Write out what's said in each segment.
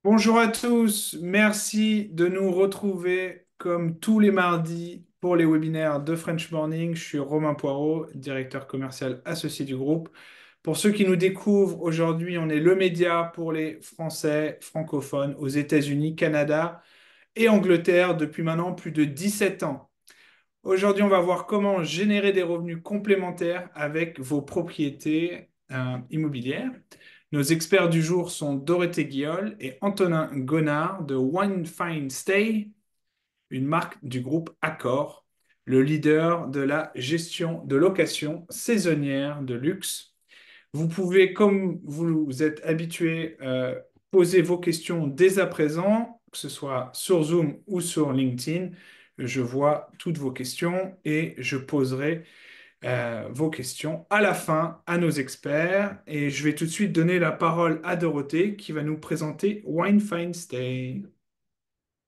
Bonjour à tous, merci de nous retrouver comme tous les mardis pour les webinaires de French Morning. Je suis Romain Poirot, directeur commercial associé du groupe. Pour ceux qui nous découvrent, aujourd'hui, on est le média pour les Français francophones aux États-Unis, Canada et Angleterre depuis maintenant plus de 17 ans. Aujourd'hui, on va voir comment générer des revenus complémentaires avec vos propriétés immobilières. Nos experts du jour sont Dorothée Guillol et Antonin Gonard de One Fine Stay, une marque du groupe Accor, le leader de la gestion de location saisonnière de luxe. Vous pouvez, comme vous êtes habitué, poser vos questions dès à présent, que ce soit sur Zoom ou sur LinkedIn. Je vois toutes vos questions et je poserai vos questions à la fin à nos experts. Et je vais tout de suite donner la parole à Dorothée qui va nous présenter Wine Fine Stay.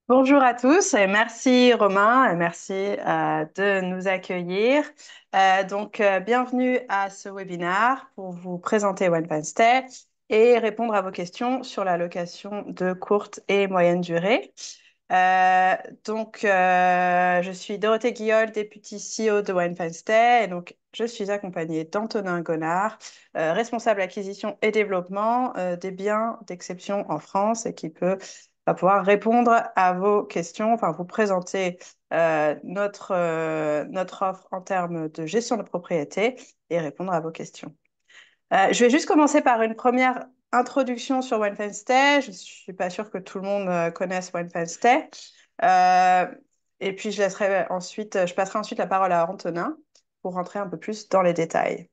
Bonjour à tous et merci Romain et merci de nous accueillir. Bienvenue à ce webinaire pour vous présenter One Fine Stay et répondre à vos questions sur la location de courte et moyenne durée. Euh, je suis Dorothée Guillol, Deputy CEO de One Fine Stay et donc je suis accompagnée d'Antonin Gonard, responsable acquisition et développement des biens d'exception en France et qui peut va pouvoir répondre à vos questions, enfin vous présenter notre offre en termes de gestion de propriété et répondre à vos questions. Je vais juste commencer par une première introduction sur One Fine Stay. Je ne suis pas sûre que tout le monde connaisse One Fine Stay. Euh, et puis je passerai ensuite la parole à Antonin pour rentrer un peu plus dans les détails.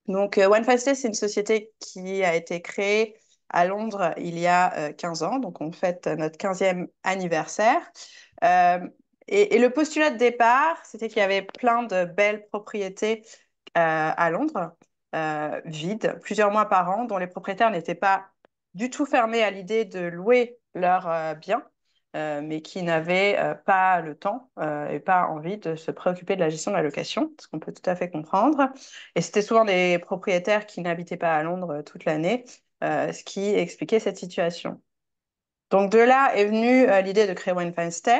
One Fine Stay, c'est une société qui a été créée à Londres il y a 15 ans. Donc, on fête notre 15e anniversaire. Euh, et le postulat de départ, c'était qu'il y avait plein de belles propriétés à Londres, vides, plusieurs mois par an, dont les propriétaires n'étaient pas du tout fermés à l'idée de louer leurs biens, mais qui n'avaient pas le temps et pas envie de se préoccuper de la gestion de la location, ce qu'on peut tout à fait comprendre. Et c'était souvent des propriétaires qui n'habitaient pas à Londres toute l'année, ce qui expliquait cette situation. Donc de là est venue l'idée de créer One Fine Stay.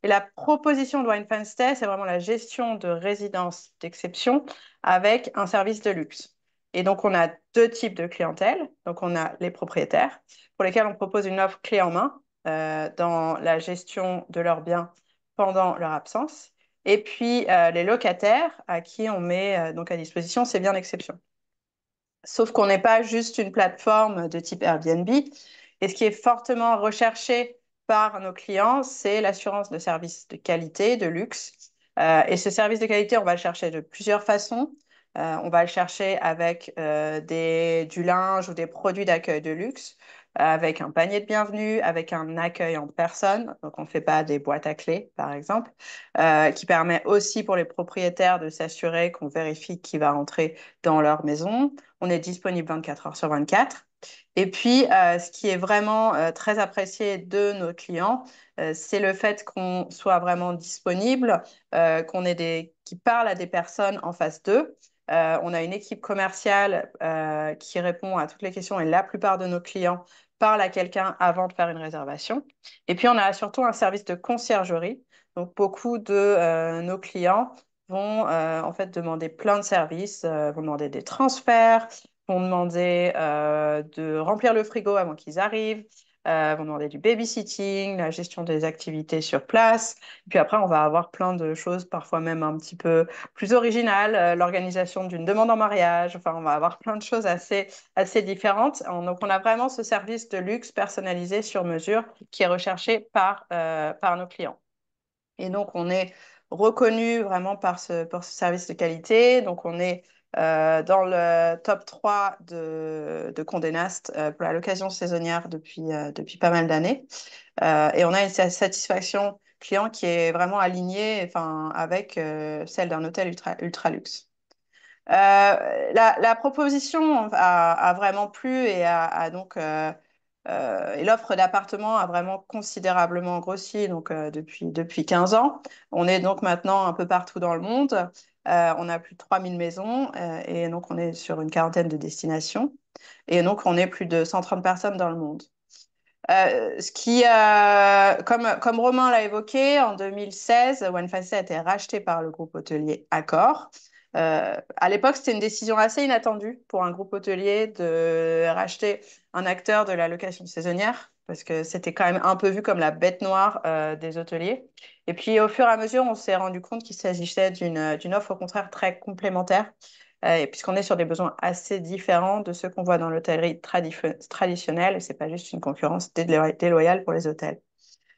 Et la proposition de One Fine Stay, c'est vraiment la gestion de résidences d'exception avec un service de luxe. Et donc on a deux types de clientèle. Donc on a les propriétaires pour lesquels on propose une offre clé en main dans la gestion de leurs biens pendant leur absence. Et puis les locataires à qui on met donc à disposition ces biens d'exception. Sauf qu'on n'est pas juste une plateforme de type Airbnb. Et ce qui est fortement recherché par nos clients, c'est l'assurance de services de qualité, de luxe. Et ce service de qualité, on va le chercher de plusieurs façons. On va le chercher avec du linge ou des produits d'accueil de luxe, avec un panier de bienvenue, avec un accueil en personne. Donc, on ne fait pas des boîtes à clés, par exemple, qui permet aussi pour les propriétaires de s'assurer qu'on vérifie qui va rentrer dans leur maison. On est disponible 24 heures sur 24. Et puis, ce qui est vraiment très apprécié de nos clients, c'est le fait qu'on soit vraiment disponible, qui parlent à des personnes en face d'eux. On a une équipe commerciale qui répond à toutes les questions et la plupart de nos clients parlent à quelqu'un avant de faire une réservation. Et puis, on a surtout un service de conciergerie. Donc, beaucoup de nos clients vont en fait demander plein de services, vont demander des transferts, vont demander de remplir le frigo avant qu'ils arrivent, vont demander du babysitting, la gestion des activités sur place. Et puis après, on va avoir plein de choses, parfois même un petit peu plus originales, l'organisation d'une demande en mariage. Enfin, on va avoir plein de choses assez différentes. Donc, on a vraiment ce service de luxe personnalisé sur mesure qui est recherché par nos clients. Et donc, on est reconnu vraiment par ce service de qualité. Donc, on est dans le top 3 de Condé Nast pour la location saisonnière depuis pas mal d'années. Et on a une satisfaction client qui est vraiment alignée enfin, avec celle d'un hôtel ultra luxe. La proposition a vraiment plu et l'offre d'appartements a vraiment considérablement grossi depuis 15 ans. On est donc maintenant un peu partout dans le monde. On a plus de 3000 maisons et donc on est sur une quarantaine de destinations. Et donc on est plus de 130 personnes dans le monde. Comme Romain l'a évoqué, en 2016, OneFacet a été racheté par le groupe hôtelier Accor. À l'époque, c'était une décision assez inattendue pour un groupe hôtelier de racheter un acteur de la location saisonnière, parce que c'était quand même un peu vu comme la bête noire des hôteliers. Et puis, au fur et à mesure, on s'est rendu compte qu'il s'agissait d'une offre, au contraire, très complémentaire, et puisqu'on est sur des besoins assez différents de ceux qu'on voit dans l'hôtellerie traditionnelle, et c'est pas juste une concurrence déloyale pour les hôtels.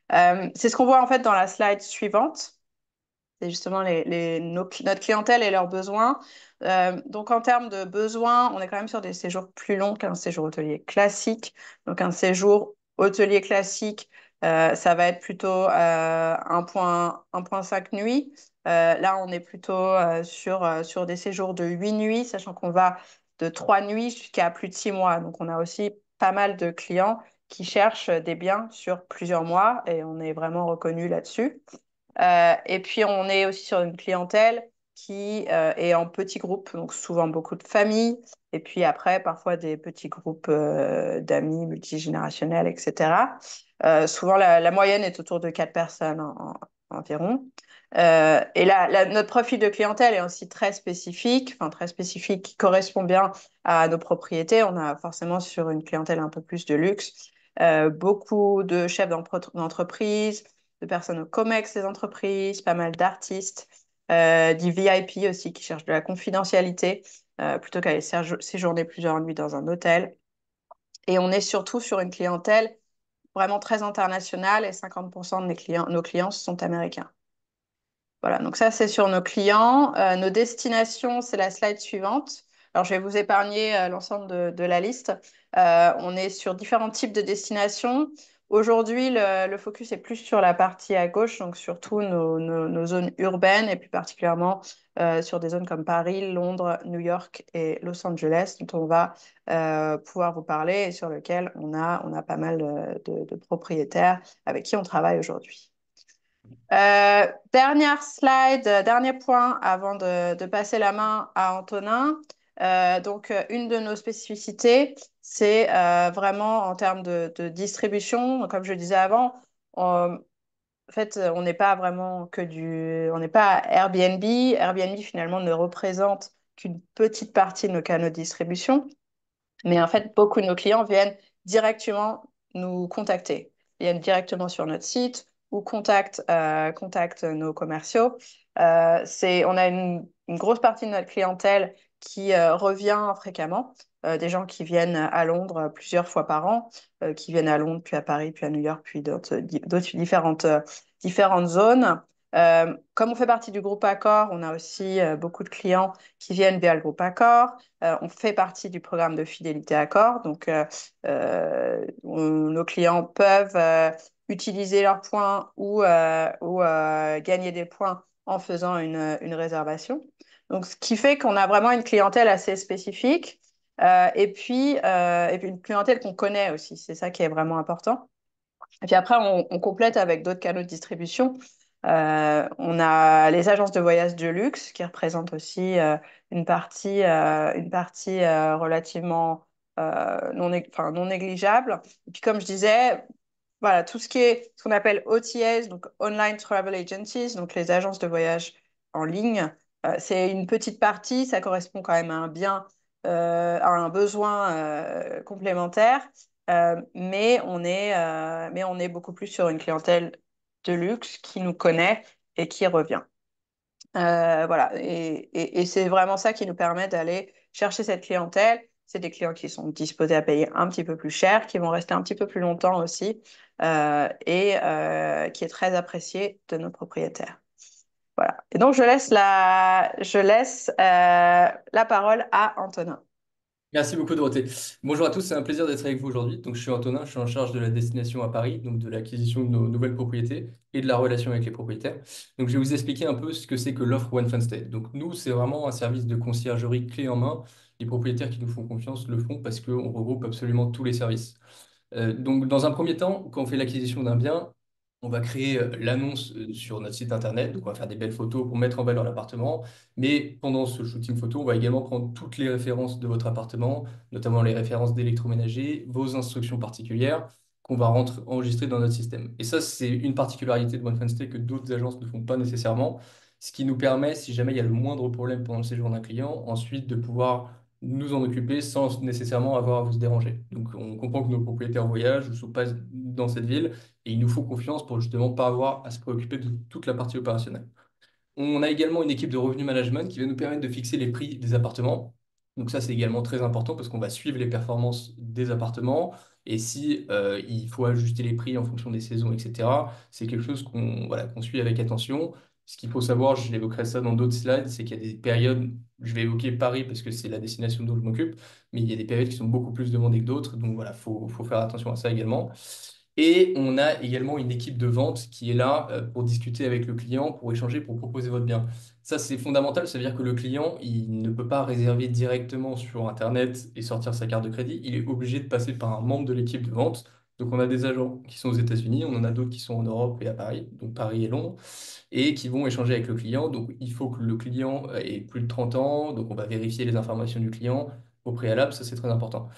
C'est ce qu'on voit en fait dans la slide suivante. C'est justement notre clientèle et leurs besoins. Donc, en termes de besoins, on est quand même sur des séjours plus longs qu'un séjour hôtelier classique. Donc, un séjour hôtelier classique, ça va être plutôt 1,5 nuits. Là, on est plutôt sur des séjours de 8 nuits, sachant qu'on va de 3 nuits jusqu'à plus de 6 mois. Donc, on a aussi pas mal de clients qui cherchent des biens sur plusieurs mois et on est vraiment reconnu là-dessus. Et puis, on est aussi sur une clientèle qui est en petits groupes, donc souvent beaucoup de familles, et puis après, parfois des petits groupes d'amis multigénérationnels, etc. Souvent, la moyenne est autour de 4 personnes environ. Notre profil de clientèle est aussi très spécifique, enfin très spécifique, qui correspond bien à nos propriétés. On a forcément sur une clientèle un peu plus de luxe, beaucoup de chefs d'entreprise, de personnes au COMEX des entreprises, pas mal d'artistes, du VIP aussi qui cherchent de la confidentialité plutôt qu'aller séjourner plusieurs nuits dans un hôtel. Et on est surtout sur une clientèle vraiment très internationale et 50% de nos clients sont américains. Voilà, donc ça c'est sur nos clients. Nos destinations, c'est la slide suivante. Alors je vais vous épargner l'ensemble de la liste. On est sur différents types de destinations. Aujourd'hui, le focus est plus sur la partie à gauche, donc surtout nos zones urbaines et plus particulièrement sur des zones comme Paris, Londres, New York et Los Angeles, dont on va pouvoir vous parler et sur lequel on a pas mal de propriétaires avec qui on travaille aujourd'hui. Dernière slide, dernier point avant de passer la main à Antonin. Une de nos spécificités, c'est vraiment en termes de distribution. Donc, comme je disais avant, en fait, on n'est pas vraiment on n'est pas Airbnb. Airbnb, finalement, ne représente qu'une petite partie de nos canaux de distribution. Mais en fait, beaucoup de nos clients viennent directement nous contacter. Ils viennent directement sur notre site ou contactent nos commerciaux. On a une grosse partie de notre clientèle qui revient fréquemment. Des gens qui viennent à Londres plusieurs fois par an, qui viennent à Londres, puis à Paris, puis à New York, puis d'autres différentes zones. Comme on fait partie du groupe Accor, on a aussi beaucoup de clients qui viennent via le groupe Accor. On fait partie du programme de fidélité Accor, donc nos clients peuvent utiliser leurs points ou gagner des points en faisant une réservation. Donc, ce qui fait qu'on a vraiment une clientèle assez spécifique et puis une clientèle qu'on connaît aussi. C'est ça qui est vraiment important. Et puis après, on complète avec d'autres canaux de distribution. On a les agences de voyage de luxe qui représentent aussi une partie relativement non négligeable. Et puis comme je disais, voilà, tout ce qui est ce qu'on appelle OTAs, donc Online Travel Agencies, donc les agences de voyage en ligne, c'est une petite partie, ça correspond quand même à un besoin complémentaire. Mais on est beaucoup plus sur une clientèle de luxe qui nous connaît et qui revient. Voilà, et c'est vraiment ça qui nous permet d'aller chercher cette clientèle. C'est des clients qui sont disposés à payer un petit peu plus cher, qui vont rester un petit peu plus longtemps aussi, et qui est très apprécié de nos propriétaires. Voilà. Et donc, je laisse la parole à Antonin. Merci beaucoup Dorothée. Bonjour à tous, c'est un plaisir d'être avec vous aujourd'hui. Donc je suis Antonin, je suis en charge de la destination à Paris, donc de l'acquisition de nos nouvelles propriétés et de la relation avec les propriétaires. Donc je vais vous expliquer un peu ce que c'est que l'offre One Fun Stay. Donc nous, c'est vraiment un service de conciergerie clé en main. Les propriétaires qui nous font confiance le font parce qu'on regroupe absolument tous les services. Donc, dans un premier temps, quand on fait l'acquisition d'un bien, on va créer l'annonce sur notre site internet. Donc, on va faire des belles photos pour mettre en valeur l'appartement. Mais pendant ce shooting photo, on va également prendre toutes les références de votre appartement, notamment les références d'électroménager, vos instructions particulières, qu'on va enregistrer dans notre système. Et ça, c'est une particularité de OneFinStay que d'autres agences ne font pas nécessairement, ce qui nous permet, si jamais il y a le moindre problème pendant le séjour d'un client, ensuite de pouvoir nous en occuper sans nécessairement avoir à vous déranger. Donc, on comprend que nos propriétaires voyagent ou sont pas dans cette ville et il nous faut confiance pour justement pas avoir à se préoccuper de toute la partie opérationnelle. On a également une équipe de revenu management qui va nous permettre de fixer les prix des appartements. Donc ça, c'est également très important parce qu'on va suivre les performances des appartements. Et si il faut ajuster les prix en fonction des saisons, etc., c'est quelque chose qu'on suit avec attention. Ce qu'il faut savoir, je l'évoquerai ça dans d'autres slides, c'est qu'il y a des périodes, je vais évoquer Paris parce que c'est la destination dont je m'occupe, mais il y a des périodes qui sont beaucoup plus demandées que d'autres. Donc voilà, faut faire attention à ça également. Et on a également une équipe de vente qui est là pour discuter avec le client, pour échanger, pour proposer votre bien. Ça, c'est fondamental. Ça veut dire que le client, il ne peut pas réserver directement sur Internet et sortir sa carte de crédit. Il est obligé de passer par un membre de l'équipe de vente. Donc, on a des agents qui sont aux États-Unis, on en a d'autres qui sont en Europe et à Paris, donc Paris et Londres, et qui vont échanger avec le client. Donc, il faut que le client ait plus de 30 ans. Donc, on va vérifier les informations du client au préalable. Ça, c'est très important.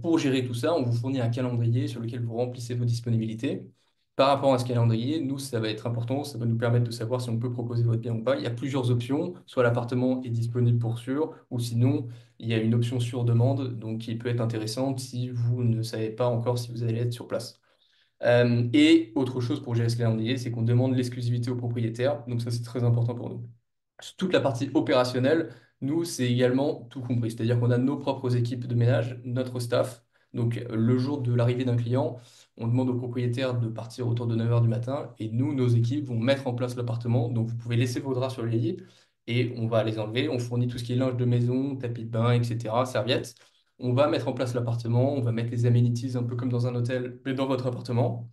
Pour gérer tout ça, on vous fournit un calendrier sur lequel vous remplissez vos disponibilités. Par rapport à ce calendrier, nous, ça va être important, ça va nous permettre de savoir si on peut proposer votre bien ou pas. Il y a plusieurs options, soit l'appartement est disponible pour sûr, ou sinon, il y a une option sur demande, donc qui peut être intéressante si vous ne savez pas encore si vous allez être sur place. Et autre chose pour gérer ce calendrier, c'est qu'on demande l'exclusivité au propriétaire, donc ça, c'est très important pour nous. Sur toute la partie opérationnelle, nous, c'est également tout compris. C'est-à-dire qu'on a nos propres équipes de ménage, notre staff. Donc, le jour de l'arrivée d'un client, on demande au propriétaire de partir autour de 9 heures du matin et nous, nos équipes vont mettre en place l'appartement. Donc, vous pouvez laisser vos draps sur le lit et on va les enlever. On fournit tout ce qui est linge de maison, tapis de bain, etc., serviettes. On va mettre en place l'appartement, on va mettre les amenities un peu comme dans un hôtel, mais dans votre appartement.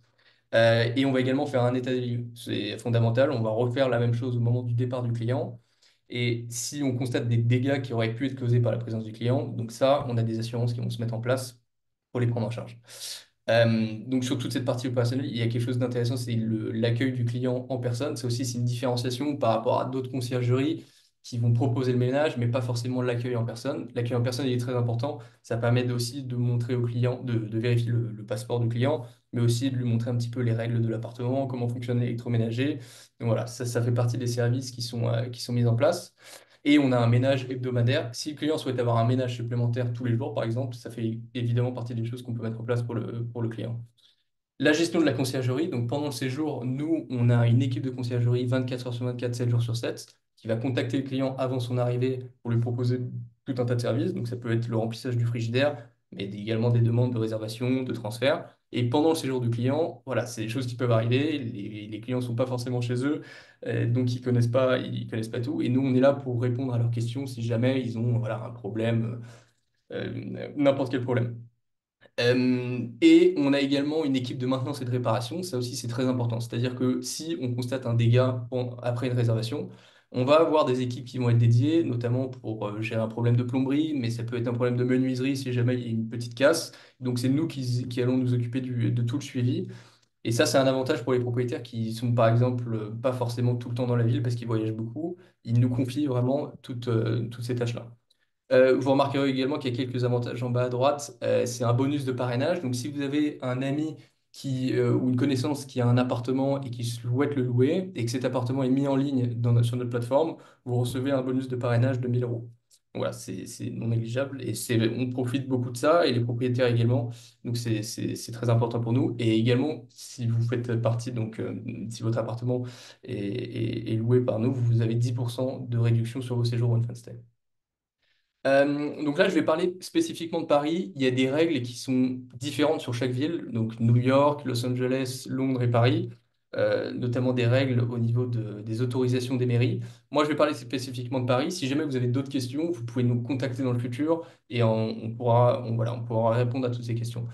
Et on va également faire un état des lieux. C'est fondamental. On va refaire la même chose au moment du départ du client. Et si on constate des dégâts qui auraient pu être causés par la présence du client, donc ça, on a des assurances qui vont se mettre en place pour les prendre en charge. Donc sur toute cette partie opérationnelle, il y a quelque chose d'intéressant, c'est l'accueil du client en personne. Ça aussi, c'est une différenciation par rapport à d'autres conciergeries qui vont proposer le ménage, mais pas forcément l'accueil en personne. L'accueil en personne, il est très important. Ça permet aussi de montrer au client, de vérifier le passeport du client, mais aussi de lui montrer un petit peu les règles de l'appartement, comment fonctionne l'électroménager. Donc voilà, ça fait partie des services qui sont mis en place. Et on a un ménage hebdomadaire. Si le client souhaite avoir un ménage supplémentaire tous les jours, par exemple, ça fait évidemment partie des choses qu'on peut mettre en place pour le client. La gestion de la conciergerie, donc pendant le séjour, nous, on a une équipe de conciergerie 24 heures sur 24, 7 jours sur 7, qui va contacter le client avant son arrivée pour lui proposer tout un tas de services. Donc ça peut être le remplissage du frigidaire, mais également des demandes de réservation, de transfert. Et pendant le séjour du client, voilà, c'est des choses qui peuvent arriver. Les clients ne sont pas forcément chez eux, donc ils connaissent pas tout. Et nous, on est là pour répondre à leurs questions si jamais ils ont voilà, un problème, n'importe quel problème. Et on a également une équipe de maintenance et de réparation. Ça aussi, c'est très important. C'est-à-dire que si on constate un dégât après une réservation, on va avoir des équipes qui vont être dédiées, notamment pour gérer un problème de plomberie, mais ça peut être un problème de menuiserie si jamais il y a une petite casse. Donc, c'est nous qui allons nous occuper de tout le suivi. Et ça, c'est un avantage pour les propriétaires qui sont, par exemple, pas forcément tout le temps dans la ville parce qu'ils voyagent beaucoup. Ils nous confient vraiment toutes ces tâches-là. Vous remarquerez également qu'il y a quelques avantages en bas à droite. C'est un bonus de parrainage. Donc, si vous avez un ami ou une connaissance qui a un appartement et qui souhaite le louer et que cet appartement est mis en ligne sur notre plateforme, vous recevez un bonus de parrainage de 1 000 euros. Donc, voilà, c'est non négligeable et on profite beaucoup de ça et les propriétaires également. Donc, c'est très important pour nous. Et également, si vous faites partie, donc si votre appartement est loué par nous, vous avez 10% de réduction sur vos séjours One Fun Stay. Donc là, je vais parler spécifiquement de Paris. Il y a des règles qui sont différentes sur chaque ville, donc New York, Los Angeles, Londres et Paris, notamment des règles au niveau des autorisations des mairies. Moi, je vais parler spécifiquement de Paris. Si jamais vous avez d'autres questions, vous pouvez nous contacter dans le futur et on pourra répondre à toutes ces questions.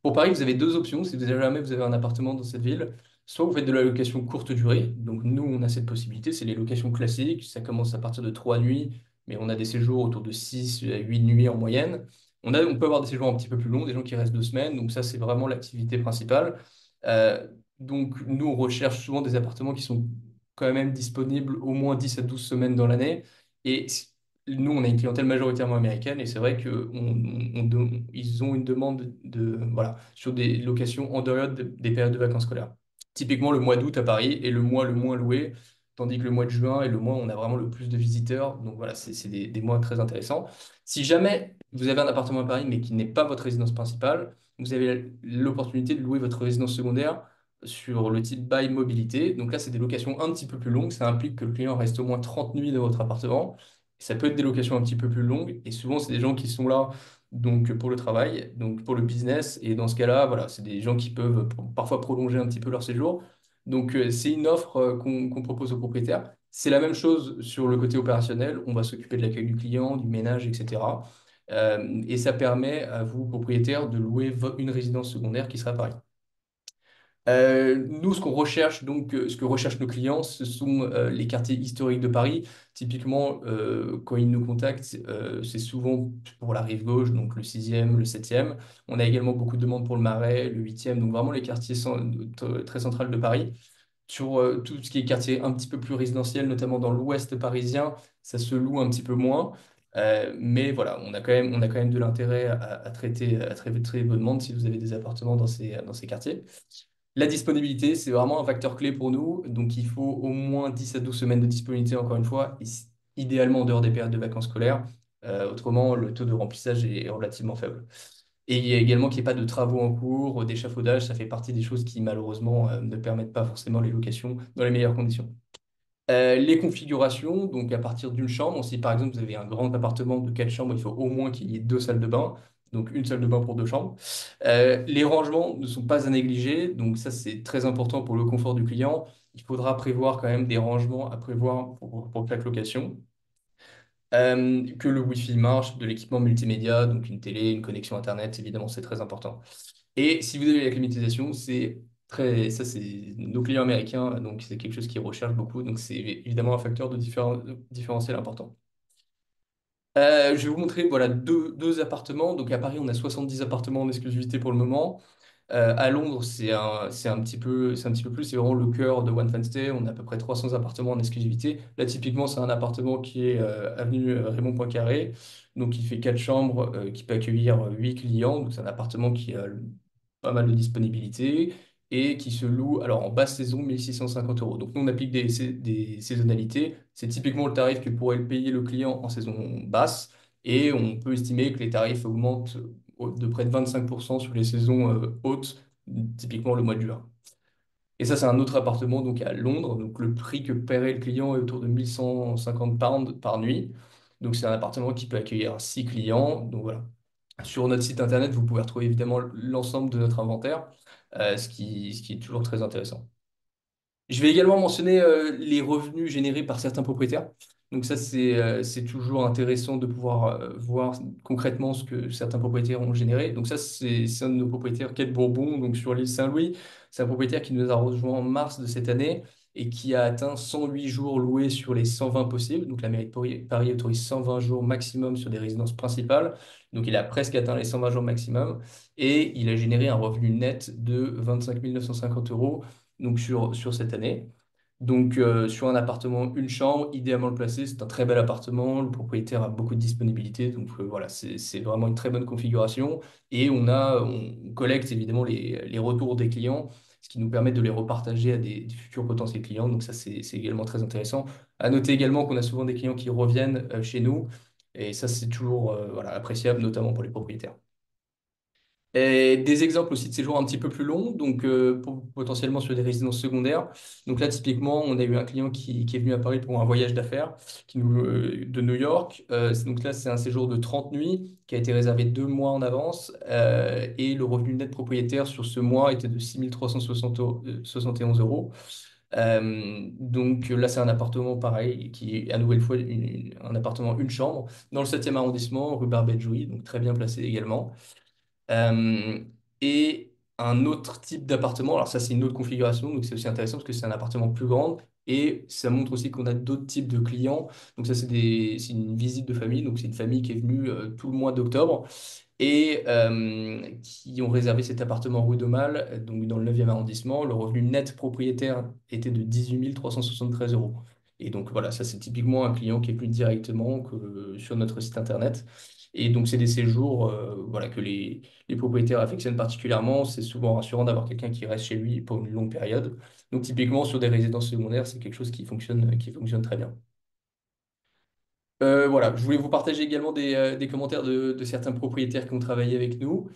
Pour Paris, vous avez deux options. Si jamais vous avez un appartement dans cette ville, soit vous faites de la location courte durée. Donc nous, on a cette possibilité. C'est les locations classiques. Ça commence à partir de 3 nuits, mais on a des séjours autour de 6 à 8 nuits en moyenne. On peut avoir des séjours un petit peu plus longs, des gens qui restent 2 semaines. Donc ça, c'est vraiment l'activité principale. Euh, donc nous, on recherche souvent des appartements qui sont quand même disponibles au moins 10 à 12 semaines dans l'année. Et nous, on a une clientèle majoritairement américaine et c'est vrai ils ont une demande voilà, sur des locations en dehors des périodes de vacances scolaires. Typiquement, le mois d'août à Paris est le mois le moins loué, tandis que le mois de juin est le mois où on a vraiment le plus de visiteurs. Donc voilà, c'est des mois très intéressants. Si jamais vous avez un appartement à Paris mais qui n'est pas votre résidence principale, vous avez l'opportunité de louer votre résidence secondaire sur le type bail mobilité. Donc là, c'est des locations un petit peu plus longues. Ça implique que le client reste au moins 30 nuits dans votre appartement. Ça peut être des locations un petit peu plus longues et souvent, c'est des gens qui sont là donc pour le travail, donc pour le business. Et dans ce cas-là, voilà, c'est des gens qui peuvent parfois prolonger un petit peu leur séjour. Donc, c'est une offre qu'on propose aux propriétaires. C'est la même chose sur le côté opérationnel. On va s'occuper de l'accueil du client, du ménage, etc. Et ça permet à vous, propriétaires, de louer une résidence secondaire qui sera à Paris. Nous, ce qu'on recherche, donc, ce que recherchent nos clients, ce sont les quartiers historiques de Paris. Typiquement, quand ils nous contactent, c'est souvent pour la rive gauche, donc le 6e, le 7e. On a également beaucoup de demandes pour le Marais, le 8e, donc vraiment les quartiers très centrales de Paris. Sur tout ce qui est quartier un petit peu plus résidentiel, notamment dans l'ouest parisien, ça se loue un petit peu moins. Mais voilà, on a quand même de l'intérêt à traiter vos demandes si vous avez des appartements dans ces quartiers. La disponibilité, c'est vraiment un facteur clé pour nous. Donc, il faut au moins 10 à 12 semaines de disponibilité, encore une fois, idéalement en dehors des périodes de vacances scolaires. Autrement, le taux de remplissage est relativement faible. Et il y a également qu'il n'y ait pas de travaux en cours, d'échafaudage. Ça fait partie des choses qui, malheureusement, ne permettent pas forcément les locations dans les meilleures conditions. Les configurations, donc à partir d'une chambre, si par exemple vous avez un grand appartement de 4 chambres, il faut au moins qu'il y ait 2 salles de bain, donc une salle de bain pour 2 chambres. Les rangements ne sont pas à négliger, donc ça c'est très important pour le confort du client. Il faudra prévoir quand même des rangements à prévoir pour chaque location. Que le Wi-Fi marche, de l'équipement multimédia, donc une télé, une connexion Internet, évidemment c'est très important. Et si vous avez la climatisation, ça c'est nos clients américains, donc c'est quelque chose qu'ils recherchent beaucoup, donc c'est évidemment un facteur de différentiel important. Je vais vous montrer voilà, deux appartements. Donc à Paris, on a 70 appartements en exclusivité pour le moment. À Londres, c'est un petit peu plus, c'est vraiment le cœur de One Fan Stay. On a à peu près 300 appartements en exclusivité. Là, typiquement, c'est un appartement qui est avenue Raymond Poincaré. Donc, il fait 4 chambres, qui peut accueillir 8 clients. Donc, c'est un appartement qui a pas mal de disponibilité et qui se loue alors en basse saison 1650 euros. Donc, nous, on applique des saisonnalités. C'est typiquement le tarif que pourrait payer le client en saison basse. Et on peut estimer que les tarifs augmentent de près de 25% sur les saisons hautes, typiquement le mois de juin. Et ça, c'est un autre appartement donc à Londres. Donc le prix que paierait le client est autour de 1150 pounds par nuit. Donc c'est un appartement qui peut accueillir 6 clients. Donc voilà. Sur notre site internet, vous pouvez retrouver évidemment l'ensemble de notre inventaire, ce qui est toujours très intéressant. Je vais également mentionner les revenus générés par certains propriétaires. Donc ça, c'est toujours intéressant de pouvoir voir concrètement ce que certains propriétaires ont généré. Donc ça, c'est un de nos propriétaires, Quai de Bourbon, donc sur l'île Saint-Louis. C'est un propriétaire qui nous a rejoint en mars de cette année et qui a atteint 108 jours loués sur les 120 possibles. Donc la mairie de Paris autorise 120 jours maximum sur des résidences principales. Donc il a presque atteint les 120 jours maximum et il a généré un revenu net de 25 950 euros donc sur cette année. Donc, sur un appartement, une chambre, idéalement le placer. C'est un très bel appartement. Le propriétaire a beaucoup de disponibilité. Donc, voilà, c'est vraiment une très bonne configuration. Et on collecte évidemment les retours des clients, ce qui nous permet de les repartager à des futurs potentiels clients. Donc, ça, c'est également très intéressant. À noter également qu'on a souvent des clients qui reviennent chez nous. Et ça, c'est toujours voilà, appréciable, notamment pour les propriétaires. Et des exemples aussi de séjours un petit peu plus longs, donc potentiellement sur des résidences secondaires. Donc là, typiquement, on a eu un client qui est venu à Paris pour un voyage d'affaires de New York. Donc là, c'est un séjour de 30 nuits qui a été réservé 2 mois en avance. Et le revenu net propriétaire sur ce mois était de 6 371 euros. Donc là, c'est un appartement pareil, qui est à nouvelle fois un appartement, une chambre, dans le 7e arrondissement, rue Barbet-Jouy, donc très bien placé également. Euh, et un autre type d'appartement, alors ça c'est une autre configuration, donc c'est aussi intéressant parce que c'est un appartement plus grand et ça montre aussi qu'on a d'autres types de clients. Donc ça c'est une visite de famille, donc c'est une famille qui est venue tout le mois d'octobre et qui ont réservé cet appartement rue d'Aumale, donc dans le 9e arrondissement. Le revenu net propriétaire était de 18 373 euros. Et donc voilà, ça c'est typiquement un client qui est plus directement que sur notre site internet. Et donc c'est des séjours voilà, que les propriétaires affectionnent particulièrement. C'est souvent rassurant d'avoir quelqu'un qui reste chez lui pour une longue période. Donc typiquement sur des résidences secondaires, c'est quelque chose qui fonctionne très bien. Voilà, je voulais vous partager également des commentaires de certains propriétaires qui ont travaillé avec nous.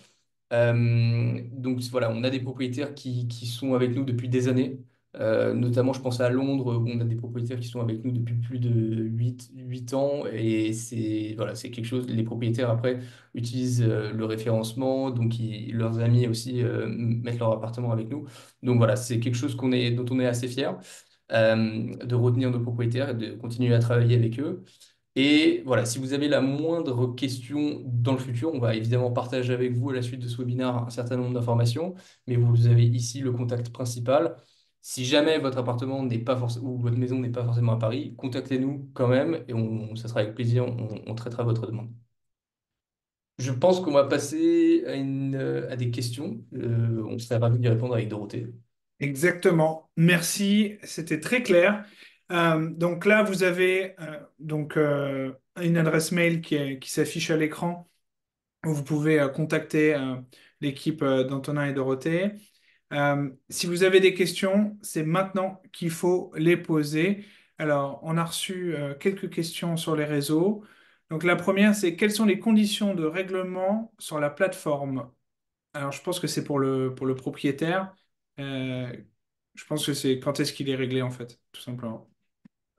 Donc voilà, on a des propriétaires qui sont avec nous depuis des années. Notamment, je pense à Londres, où on a des propriétaires qui sont avec nous depuis plus de huit ans. Et c'est voilà, c'est quelque chose, les propriétaires après utilisent le référencement, donc leurs amis aussi mettent leur appartement avec nous. Donc voilà, c'est quelque chose dont on est assez fier de retenir nos propriétaires et de continuer à travailler avec eux. Et voilà, si vous avez la moindre question dans le futur, on va évidemment partager avec vous à la suite de ce webinaire un certain nombre d'informations, mais vous avez ici le contact principal. Si jamais votre appartement n'est pas forcément ou votre maison n'est pas forcément à Paris, contactez-nous quand même et ça sera avec plaisir, on traitera votre demande. Je pense qu'on va passer à des questions. On serait ravi d'y répondre avec Dorothée. Exactement. Merci, c'était très clair. Donc là, vous avez une adresse mail qui s'affiche à l'écran où vous pouvez contacter l'équipe d'Antonin et Dorothée. Si vous avez des questions, c'est maintenant qu'il faut les poser. Alors, on a reçu quelques questions sur les réseaux. Donc la première, c'est quelles sont les conditions de règlement sur la plateforme? Alors, je pense que c'est pour le propriétaire. Euh, je pense que c'est quand est-ce qu'il est réglé, en fait, tout simplement.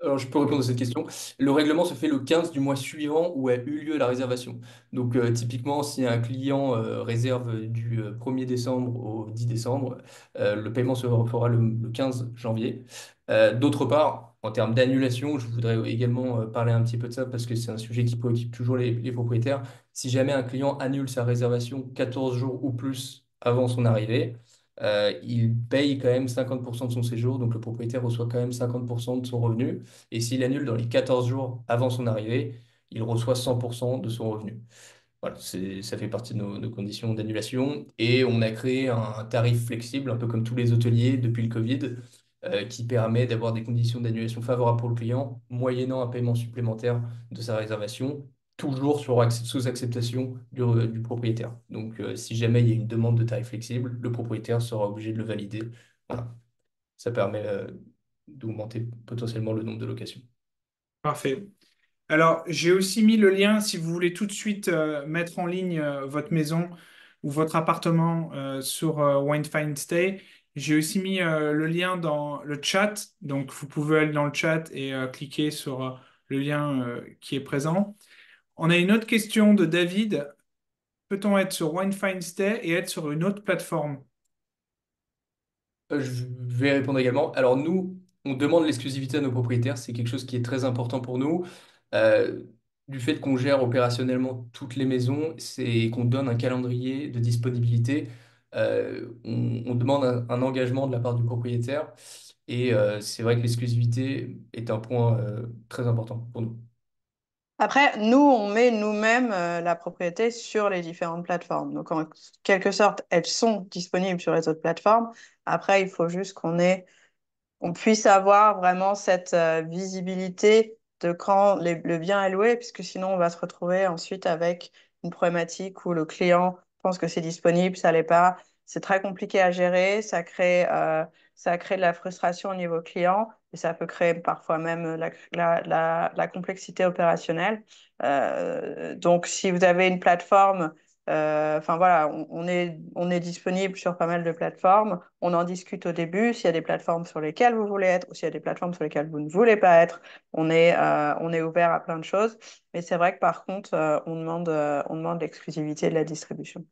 Alors, je peux répondre à cette question. Le règlement se fait le 15 du mois suivant où a eu lieu la réservation. Donc, typiquement, si un client réserve du 1er décembre au 10 décembre, le paiement se fera le 15 janvier. D'autre part, en termes d'annulation, je voudrais également parler un petit peu de ça parce que c'est un sujet qui préoccupe toujours les propriétaires. Si jamais un client annule sa réservation 14 jours ou plus avant son arrivée, il paye quand même 50% de son séjour, donc le propriétaire reçoit quand même 50% de son revenu. Et s'il annule dans les 14 jours avant son arrivée, il reçoit 100% de son revenu. Voilà, ça fait partie de nos conditions d'annulation. Et on a créé un tarif flexible, un peu comme tous les hôteliers depuis le Covid, qui permet d'avoir des conditions d'annulation favorables pour le client, moyennant un paiement supplémentaire de sa réservation, toujours sous acceptation du propriétaire. Donc, si jamais il y a une demande de tarif flexible, le propriétaire sera obligé de le valider. Voilà, ça permet d'augmenter potentiellement le nombre de locations. Parfait. Alors, j'ai aussi mis le lien si vous voulez tout de suite mettre en ligne votre maison ou votre appartement sur Wine Find Stay. J'ai aussi mis le lien dans le chat. Donc, vous pouvez aller dans le chat et cliquer sur le lien qui est présent. On a une autre question de David. Peut-on être sur Wine Find Stay et être sur une autre plateforme? Je vais répondre également. Alors nous, on demande l'exclusivité à nos propriétaires. C'est quelque chose qui est très important pour nous. Euh, du fait qu'on gère opérationnellement toutes les maisons, c'est qu'on donne un calendrier de disponibilité. On demande un engagement de la part du propriétaire. Et c'est vrai que l'exclusivité est un point très important pour nous. Après, nous, on met nous-mêmes la propriété sur les différentes plateformes. Donc, en quelque sorte, elles sont disponibles sur les autres plateformes. Après, il faut juste on puisse avoir vraiment cette visibilité de quand le bien est loué, puisque sinon on va se retrouver ensuite avec une problématique où le client pense que c'est disponible, ça l'est pas. C'est très compliqué à gérer, ça crée de la frustration au niveau client et ça peut créer parfois même la complexité opérationnelle. Donc si vous avez une plateforme enfin voilà, on est disponible sur pas mal de plateformes. On en discute au début. S'il y a des plateformes sur lesquelles vous voulez être ou s'il y a des plateformes sur lesquelles vous ne voulez pas être, on est ouvert à plein de choses. Mais c'est vrai que par contre, on demande l'exclusivité de la distribution.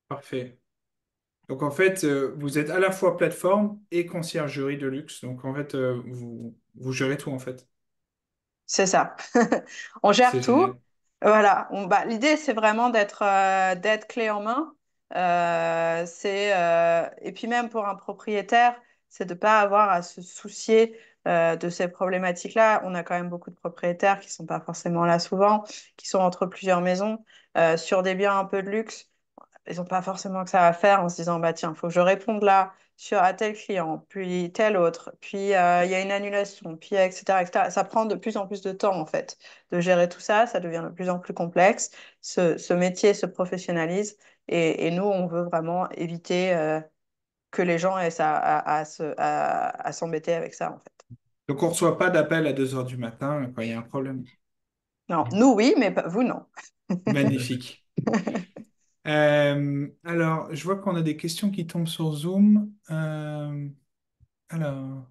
Parfait. Donc en fait, vous êtes à la fois plateforme et conciergerie de luxe. Donc en fait, vous gérez tout en fait. C'est ça. On gère C'est tout. génial. Voilà. L'idée, c'est vraiment d'être clé en main. Et puis même pour un propriétaire, c'est de ne pas avoir à se soucier de ces problématiques-là. On a quand même beaucoup de propriétaires qui ne sont pas forcément là souvent, qui sont entre plusieurs maisons, sur des biens un peu de luxe. ils n'ont pas forcément que ça à faire en se disant, bah tiens, il faut que je réponde là sur à tel client, puis tel autre, puis il y a une annulation, puis etc., etc. Ça prend de plus en plus de temps en fait de gérer tout ça, ça devient de plus en plus complexe. Ce métier se professionnalise et nous, on veut vraiment éviter que les gens aient ça à s'embêter avec ça en fait. Donc, on ne reçoit pas d'appel à 2 heures du matin quand il y a un problème. Non, nous oui, mais vous non. Magnifique. Alors, je vois qu'on a des questions qui tombent sur Zoom. Alors,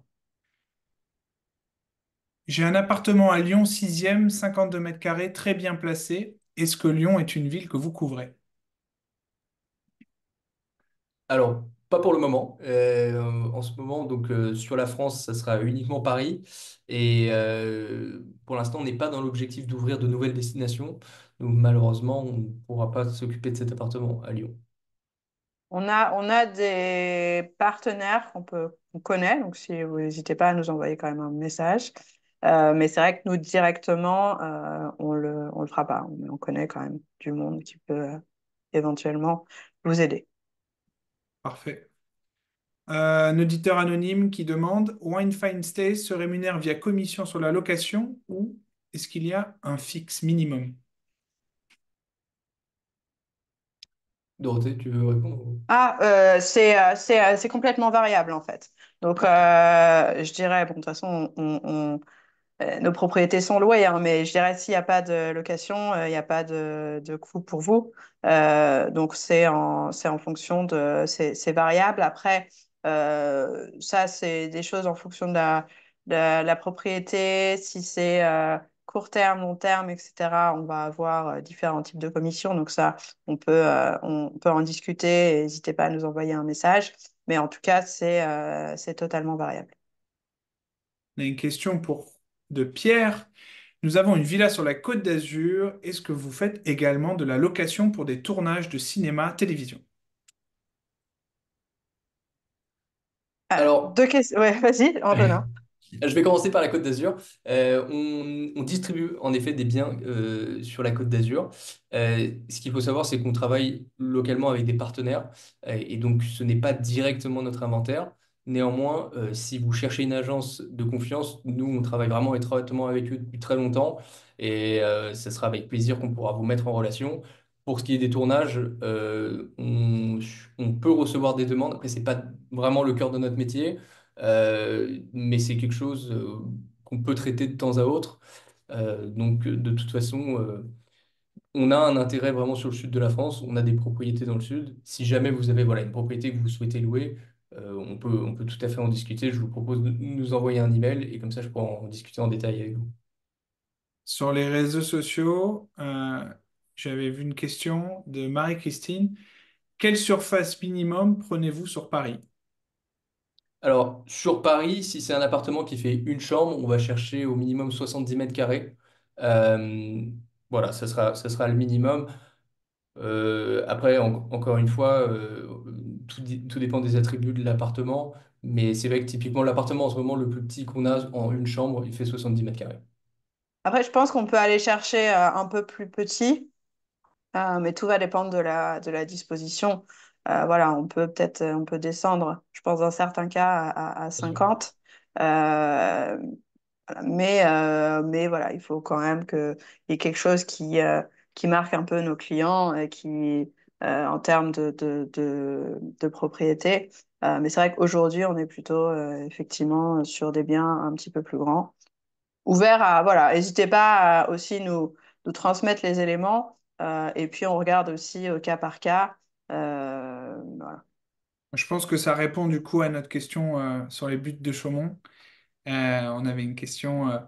j'ai un appartement à Lyon 6e, 52 mètres carrés, très bien placé. Est-ce que Lyon est une ville que vous couvrez? Alors, pas pour le moment. En ce moment, donc sur la France, ça sera uniquement Paris. Et pour l'instant, on n'est pas dans l'objectif d'ouvrir de nouvelles destinations. Donc malheureusement, on ne pourra pas s'occuper de cet appartement à Lyon. On a des partenaires qu'on connaît, donc si vous n'hésitez pas à nous envoyer quand même un message. Mais c'est vrai que nous, directement, on le fera pas. Mais on connaît quand même du monde qui peut éventuellement vous aider. Parfait. Un auditeur anonyme qui demande, Wine Fine Stay se rémunère via commission sur la location ou est-ce qu'il y a un fixe minimum? Dorothée, tu veux répondre? Ah, c'est complètement variable en fait. Donc, je dirais, bon, de toute façon, nos propriétés sont louées, hein, mais je dirais s'il n'y a pas de location, il n'y a pas de coût pour vous. Donc c'est en fonction c'est variable. Après, ça c'est des choses en fonction de la propriété. Si c'est court terme, long terme, etc., on va avoir différents types de commissions. Donc ça, on peut en discuter. N'hésitez pas à nous envoyer un message. Mais en tout cas, c'est totalement variable. On a une question de Pierre. Nous avons une villa sur la Côte d'Azur. Est-ce que vous faites également de la location pour des tournages de cinéma, télévision? Alors, Deux questions. Ouais, vas-y, Antonin. je vais commencer par la Côte d'Azur. On distribue en effet des biens sur la Côte d'Azur. Ce qu'il faut savoir, c'est qu'on travaille localement avec des partenaires et donc ce n'est pas directement notre inventaire. Néanmoins, si vous cherchez une agence de confiance, nous, on travaille vraiment étroitement avec eux depuis très longtemps et ce sera avec plaisir qu'on pourra vous mettre en relation. Pour ce qui est des tournages, on peut recevoir des demandes. Après, c'est pas vraiment le cœur de notre métier. Mais c'est quelque chose qu'on peut traiter de temps à autre. De toute façon, on a un intérêt vraiment sur le sud de la France. On a des propriétés dans le sud. Si jamais vous avez voilà, une propriété que vous souhaitez louer, on peut tout à fait en discuter. Je vous propose de nous envoyer un email et comme ça, je pourrai en discuter en détail avec vous. Sur les réseaux sociaux, j'avais vu une question de Marie-Christine. Quelle surface minimum prenez-vous sur Paris? Alors, sur Paris, si c'est un appartement qui fait une chambre, on va chercher au minimum 70 mètres carrés. Euh, voilà, ça sera le minimum. Après, encore une fois, tout dépend des attributs de l'appartement. Mais c'est vrai que typiquement, l'appartement en ce moment, le plus petit qu'on a en une chambre, il fait 70 mètres carrés. Après, je pense qu'on peut aller chercher un peu plus petit, mais tout va dépendre de la disposition. Voilà, on peut descendre, je pense, dans certains cas à Bien sûr. 50. Euh, mais voilà, il faut quand même qu'il y ait quelque chose qui marque un peu nos clients et qui, en termes de propriété. Mais c'est vrai qu'aujourd'hui, on est plutôt effectivement sur des biens un petit peu plus grands. Ouverts à, voilà, n'hésitez pas à aussi nous transmettre les éléments et puis on regarde aussi au cas par cas. Voilà. Je pense que ça répond du coup à notre question sur les buttes de Chaumont. On avait une question,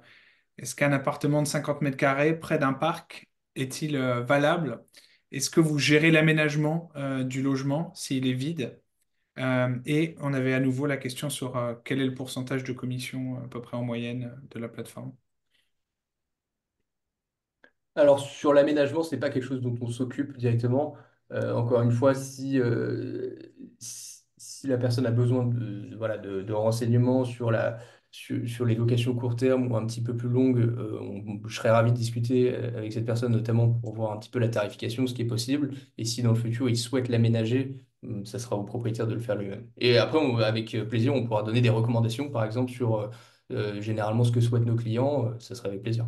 est-ce qu'un appartement de 50 mètres carrés près d'un parc est-il valable? Est-ce que vous gérez l'aménagement du logement s'il est vide? Et on avait à nouveau la question sur quel est le pourcentage de commission à peu près en moyenne de la plateforme. Alors, sur l'aménagement, ce n'est pas quelque chose dont on s'occupe directement. Encore une fois, si la personne a besoin voilà, de renseignements sur sur les locations court terme ou un petit peu plus longues, je serais ravi de discuter avec cette personne, notamment pour voir un petit peu la tarification, ce qui est possible. Et si dans le futur, il souhaite l'aménager, ça sera au propriétaire de le faire lui-même. Et après, avec plaisir, on pourra donner des recommandations, par exemple, sur généralement ce que souhaitent nos clients. Ça serait avec plaisir.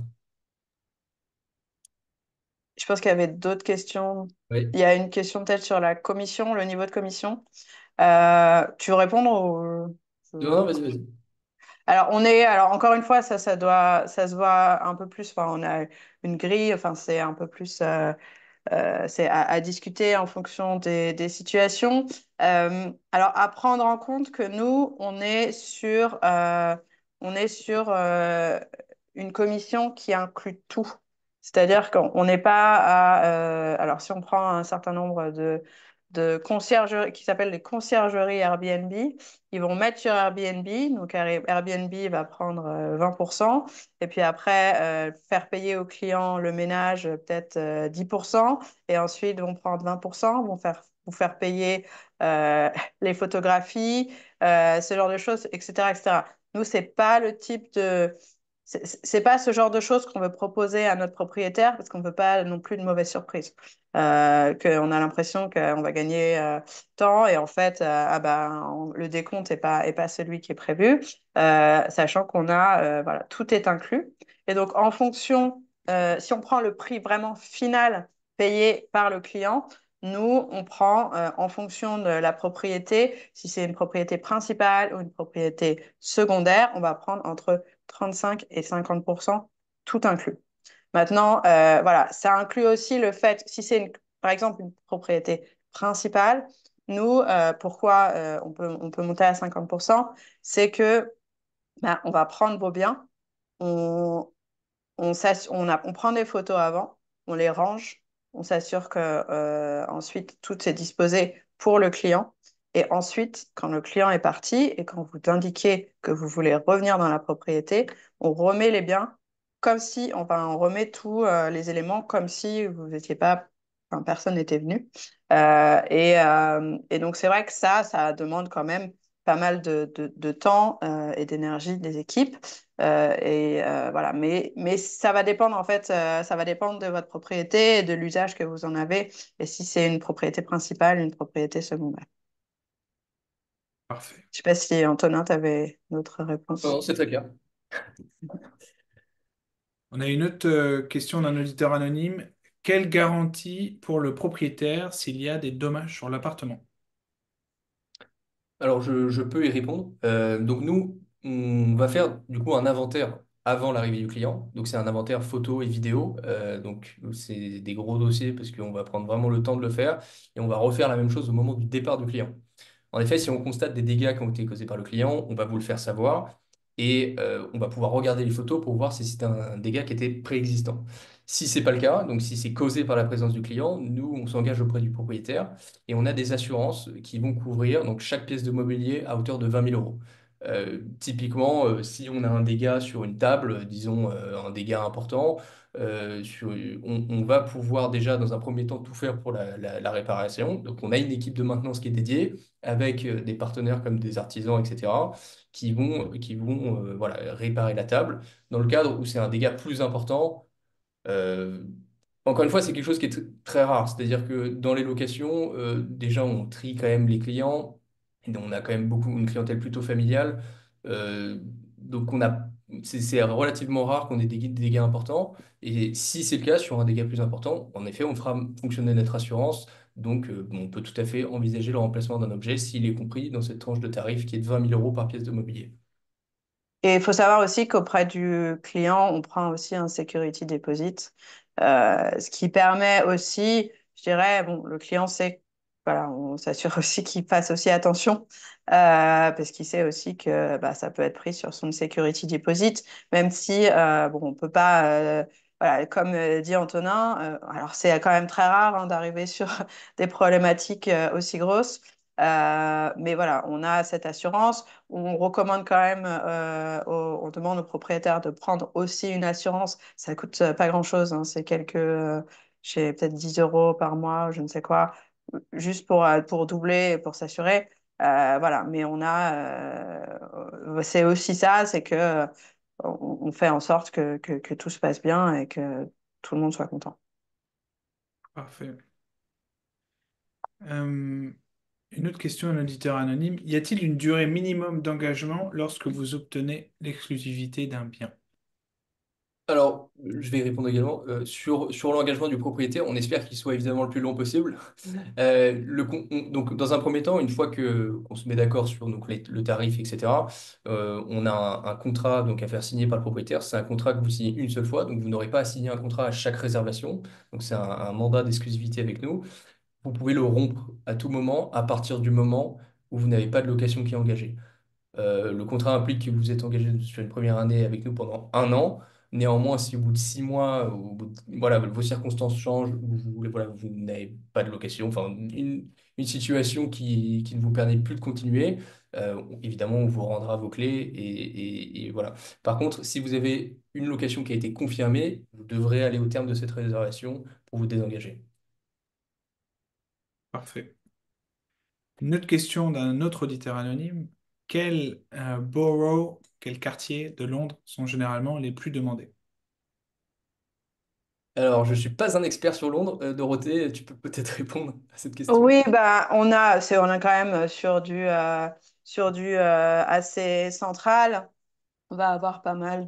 Je pense qu'il y avait d'autres questions. Oui. Il y a une question peut-être sur la commission, le niveau de commission. Tu veux répondre ou... Non, non, vas-y, vas-y. Alors encore une fois, ça se voit un peu plus. Enfin, on a une grille. Enfin, c'est un peu plus. C'est à discuter en fonction des situations. Alors, à prendre en compte que nous, on est sur une commission qui inclut tout. C'est-à-dire qu'on n'est pas à... alors, si on prend un certain nombre de conciergeries qui s'appellent les conciergeries Airbnb, ils vont mettre sur Airbnb. Donc, Airbnb va prendre 20%. Et puis après, faire payer aux clients le ménage, peut-être 10%. Et ensuite, vont prendre 20%, vous faire payer euh, les photographies, ce genre de choses, etc., etc. Nous, c'est pas le type de... C'est pas ce genre de choses qu'on veut proposer à notre propriétaire parce qu'on ne veut pas non plus de mauvaises surprises. Qu'on a l'impression qu'on va gagner tant et en fait, ah ben, le décompte est pas celui qui est prévu, sachant qu'on a, voilà, tout est inclus. Et donc, en fonction, si on prend le prix vraiment final payé par le client, nous, on prend en fonction de la propriété, si c'est une propriété principale ou une propriété secondaire, on va prendre entre 35 et 50% tout inclus. Maintenant, voilà, ça inclut aussi le fait, si c'est par exemple une propriété principale, nous, pourquoi on peut monter à 50%, c'est que ben, on va prendre vos biens, on, on prend des photos avant, on les range, on s'assure que ensuite tout est disposé pour le client. Et ensuite, quand le client est parti et quand vous indiquez que vous voulez revenir dans la propriété, on remet les biens comme si, enfin, on remet tous les éléments comme si vous n'étiez pas, enfin, personne n'était venu. Et donc, c'est vrai que ça demande quand même pas mal de temps et d'énergie des équipes. Voilà, mais ça va dépendre en fait, ça va dépendre de votre propriété et de l'usage que vous en avez, et si c'est une propriété principale, une propriété secondaire. Parfait. Je sais pas si Antonin, tu avais d'autres Non, réponses. c'est très clair. On a une autre question d'un auditeur anonyme. Quelle garantie pour le propriétaire s'il y a des dommages sur l'appartement? Alors, je peux y répondre. Donc, nous, on va faire du coup un inventaire avant l'arrivée du client. Donc, c'est un inventaire photo et vidéo. Donc, c'est des gros dossiers parce qu'on va prendre vraiment le temps de le faire. Et on va refaire la même chose au moment du départ du client. En effet, si on constate des dégâts qui ont été causés par le client, on va vous le faire savoir et on va pouvoir regarder les photos pour voir si c'est un dégât qui était préexistant. Si c'est pas le cas, donc si c'est causé par la présence du client, nous, on s'engage auprès du propriétaire et on a des assurances qui vont couvrir donc chaque pièce de mobilier à hauteur de 20 000 euros. Typiquement, si on a un dégât sur une table, disons un dégât important, on va pouvoir déjà dans un premier temps tout faire pour la réparation. Donc on a une équipe de maintenance qui est dédiée avec des partenaires comme des artisans, etc., qui vont voilà, réparer la table. Dans le cadre où c'est un dégât plus important, euh, encore une fois, c'est quelque chose qui est très rare. C'est-à-dire que dans les locations, déjà, on trie quand même les clients. Et donc, on a quand même beaucoup une clientèle plutôt familiale. Donc, c'est relativement rare qu'on ait des dégâts importants. Et si c'est le cas, sur un dégât plus important, en effet, on fera fonctionner notre assurance. Donc, bon, on peut tout à fait envisager le remplacement d'un objet s'il est compris dans cette tranche de tarif qui est de 20 000 euros par pièce de mobilier. Et il faut savoir aussi qu'auprès du client, on prend aussi un security deposit, ce qui permet aussi, je dirais, bon, le client sait, voilà, on s'assure aussi qu'il fasse aussi attention, parce qu'il sait aussi que bah, ça peut être pris sur son security deposit, même si, bon, on peut pas, voilà, comme dit Antonin, alors c'est quand même très rare hein, d'arriver sur des problématiques aussi grosses, mais voilà, on a cette assurance. On recommande quand même, on demande aux propriétaires de prendre aussi une assurance. Ça coûte pas grand-chose, hein, c'est j'ai peut-être 10 euros par mois, je ne sais quoi, juste pour doubler, et pour s'assurer. Voilà, mais c'est aussi ça, c'est que on fait en sorte que tout se passe bien et que tout le monde soit content. Parfait. Euh, une autre question à un auditeur anonyme. Y a-t-il une durée minimum d'engagement lorsque vous obtenez l'exclusivité d'un bien? Alors, je vais y répondre également. Sur l'engagement du propriétaire, on espère qu'il soit évidemment le plus long possible. Donc, dans un premier temps, une fois qu'on se met d'accord sur donc, le tarif, etc., on a un contrat donc, à faire signer par le propriétaire. C'est un contrat que vous signez une seule fois, donc vous n'aurez pas à signer un contrat à chaque réservation. Donc, c'est un mandat d'exclusivité avec nous. Vous pouvez le rompre à tout moment à partir du moment où vous n'avez pas de location qui est engagée. Le contrat implique que vous êtes engagé sur une première année avec nous pendant un an. Néanmoins, si au bout de 6 mois, voilà, vos circonstances changent, voilà, vous n'avez pas de location, enfin une situation qui ne vous permet plus de continuer, évidemment, on vous rendra vos clés et voilà. Par contre, si vous avez une location qui a été confirmée, vous devrez aller au terme de cette réservation pour vous désengager. Parfait. Une autre question d'un autre auditeur anonyme. Quels boroughs, quels quartiers de Londres sont généralement les plus demandés? Alors, je ne suis pas un expert sur Londres. Dorothée, tu peux peut-être répondre à cette question. Oui, bah, on est quand même sur du assez central. On va avoir pas mal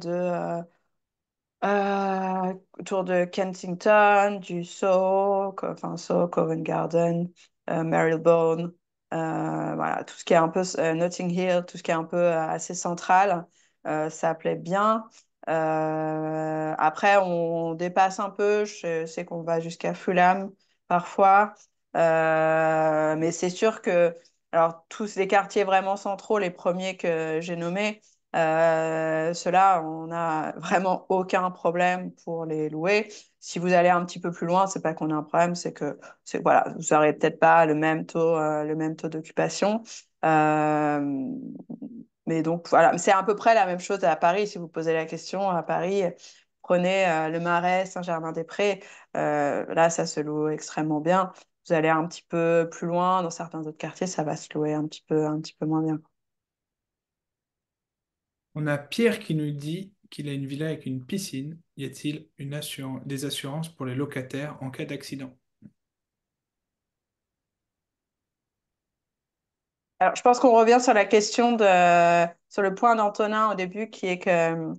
autour de Kensington, du Soho, Covent Garden, Marylebone, voilà, tout ce qui est un peu Notting Hill, tout ce qui est un peu assez central, ça plaît bien. Après, on dépasse un peu, je sais qu'on va jusqu'à Fulham parfois. Mais c'est sûr que, alors, tous les quartiers vraiment centraux, les premiers que j'ai nommés, ceux-là, on n'a vraiment aucun problème pour les louer. Si vous allez un petit peu plus loin, c'est pas qu'on a un problème, voilà, vous n'aurez peut-être pas le même taux d'occupation. Euh, mais donc voilà, c'est à peu près la même chose à Paris. Si vous posez la question à Paris, prenez le Marais, Saint-Germain-des-Prés. Là, ça se loue extrêmement bien. Vous allez un petit peu plus loin, dans certains autres quartiers, ça va se louer un petit peu moins bien. On a Pierre qui nous dit qu'il a une villa avec une piscine. Y a-t-il des assurances pour les locataires en cas d'accident? Alors, je pense qu'on revient sur la sur le point d'Antonin au début, qui est que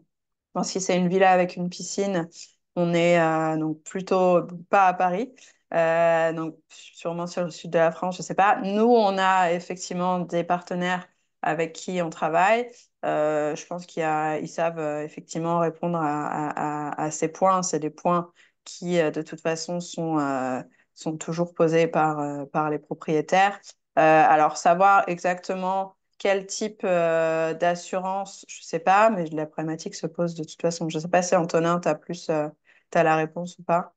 bon, si c'est une villa avec une piscine, on est donc plutôt pas à Paris, donc sûrement sur le sud de la France, je sais pas. Nous, on a effectivement des partenaires avec qui on travaille. Je pense ils savent effectivement répondre à ces points. C'est des points qui, de toute façon, sont toujours posés par les propriétaires. Alors, savoir exactement quel type d'assurance, je sais pas, mais la problématique se pose de toute façon. Je sais pas si Antonin, t'as la réponse ou pas.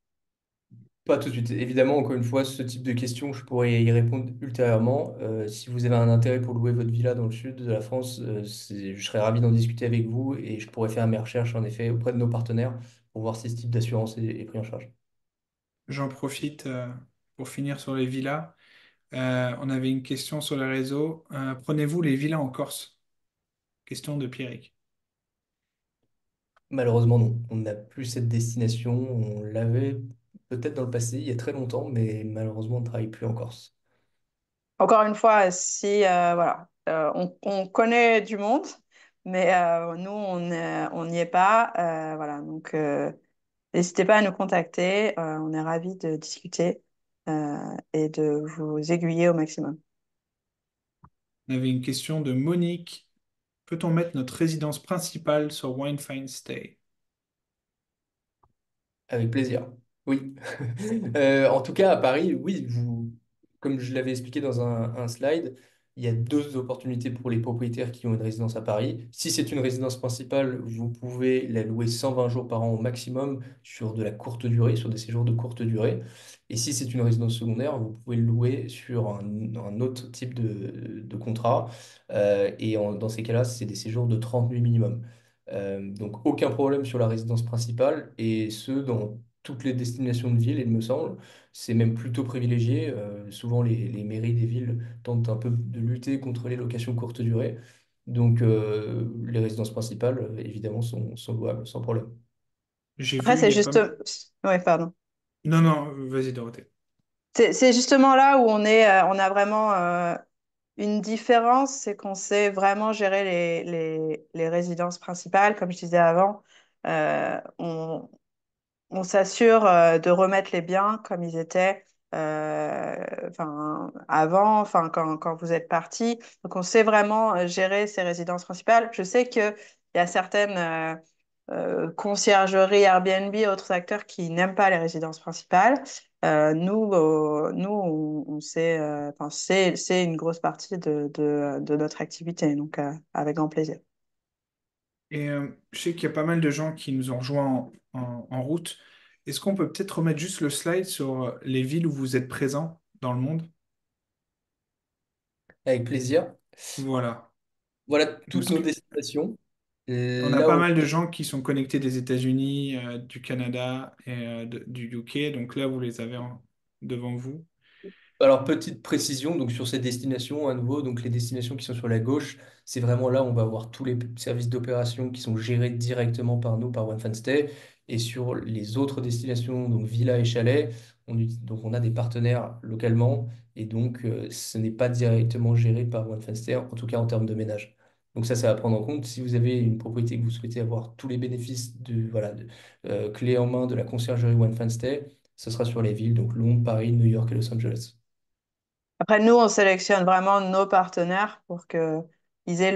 Pas tout de suite. Évidemment, encore une fois, ce type de questions, je pourrais y répondre ultérieurement. Si vous avez un intérêt pour louer votre villa dans le sud de la France, je serais ravi d'en discuter avec vous et je pourrais faire mes recherches en effet auprès de nos partenaires pour voir si ce type d'assurance est pris en charge. J'en profite pour finir sur les villas. On avait une question sur le réseau. Prenez-vous les villas en Corse? Question de Pierrick. Malheureusement, non. On n'a plus cette destination. On l'avait peut-être dans le passé, il y a très longtemps, mais malheureusement, on ne travaille plus en Corse. Encore une fois, si voilà, on connaît du monde, mais nous, on n'y est pas. Voilà, donc n'hésitez pas à nous contacter. On est ravis de discuter et de vous aiguiller au maximum. On avait une question de Monique. Peut-on mettre notre résidence principale sur Wine Fine Stay? Avec plaisir. Oui. En tout cas, à Paris, oui, comme je l'avais expliqué dans un slide, il y a deux opportunités pour les propriétaires qui ont une résidence à Paris. Si c'est une résidence principale, vous pouvez la louer 120 jours par an au maximum sur de la courte durée, sur des séjours de courte durée. Et si c'est une résidence secondaire, vous pouvez le louer sur un autre type de contrat. Dans ces cas-là, c'est des séjours de 30 nuits minimum. Donc aucun problème sur la résidence principale et ce dans toutes les destinations de ville, il me semble. C'est même plutôt privilégié. Souvent, les mairies des villes tentent un peu de lutter contre les locations courte durée. Donc, les résidences principales, évidemment, sont louables sans problème. J'ai Après, vu, il c'est y a pas... juste... Ouais, pardon. Non, non, vas-y, Dorothée. C'est justement là où on a vraiment une différence, c'est qu'on sait vraiment gérer les résidences principales. Comme je disais avant, euh, on, on s'assure de remettre les biens comme ils étaient enfin, avant, enfin, quand vous êtes parti. Donc, on sait vraiment gérer ces résidences principales. Je sais qu'il y a certaines conciergeries, Airbnb et autres acteurs qui n'aiment pas les résidences principales. Nous on sait, enfin, c'est une grosse partie de notre activité, donc avec grand plaisir. Et je sais qu'il y a pas mal de gens qui nous ont rejoints en route. Est-ce qu'on peut peut-être remettre juste le slide sur les villes où vous êtes présents dans le monde? Avec plaisir. Voilà. Voilà toutes Parce nos que destinations. on a Là, pas mal de gens qui sont connectés des États-Unis, du Canada et du UK. Donc là, vous les avez devant vous. Alors, petite précision donc sur ces destinations, à nouveau, donc les destinations qui sont sur la gauche, c'est vraiment là où on va avoir tous les services d'opération qui sont gérés directement par nous, par One Fan Stay. Et sur les autres destinations, donc villa et chalet, donc on a des partenaires localement et donc ce n'est pas directement géré par One Fan Stay, en tout cas en termes de ménage. Donc ça va à prendre en compte. Si vous avez une propriété que vous souhaitez avoir tous les bénéfices voilà, clé en main de la conciergerie One Fan Stay, ce sera sur les villes, donc Londres, Paris, New York et Los Angeles. Après, nous, on sélectionne vraiment nos partenaires pour que ils aient